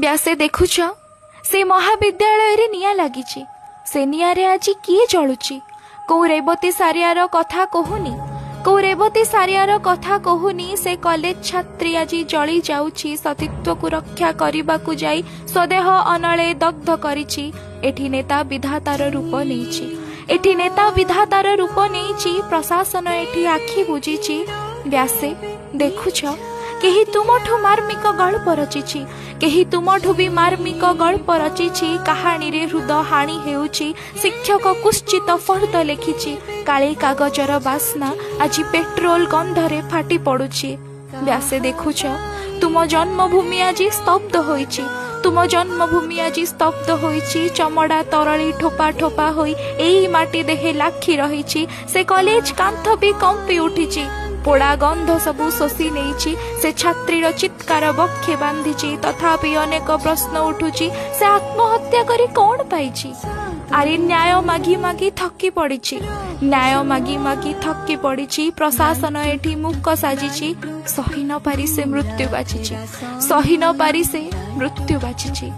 व्यासे देखुछ से महाविद्यालय रे निया लागिची से निया रे आज किए जळुची को रेवती सारियार कथा कहूनी को रेवती सारियार कथा कहूनी से कॉलेज छात्री आज जली जाउची सतीत्व को रक्षा करने को जाई स्वदेह अनले दग्ध करिची एठी नेता विधातार रूप नेइची एठी नेता विधातार रूप नेइची प्रशासन एठी आखि बुझीची व्यासे देखुछ केही तुमठु मार्मिक गल्प रचिछि केही तुमठु भी मार्मिक गल्प रचिछि कहानी रे हृद हानि हेउछि शिक्षक कुश्चित फर्द लेखिछि काली कागजर बास्ना आज पेट्रोल गंधरे फाटी पड़ुछि व्यासे देखुछ तुम जन्मभूमि आज स्तब्ध होइछि तुम जन्मभूमि आज स्तब्ध होइछि चमड़ा तरली ठोपा ठोपा होई एई माटी देहे लाखी रहिछि से कॉलेज कांथ भी कंपी उठिछि पोड़ा गंध सबू शोषी नहीं से छात्रीर चित्कार बक्षे बांधी तथापि अनेक प्रश्न उठुची से आत्महत्या करी कौन पाइछि आरे न्याय मागी मागी थकी पड़ी न्याय मागी मागी थकी पड़ी प्रशासन एठी मूक साजिछि सही न पारी से मृत्यु बाछिछि सही न पारी से मृत्यु बाछिछि।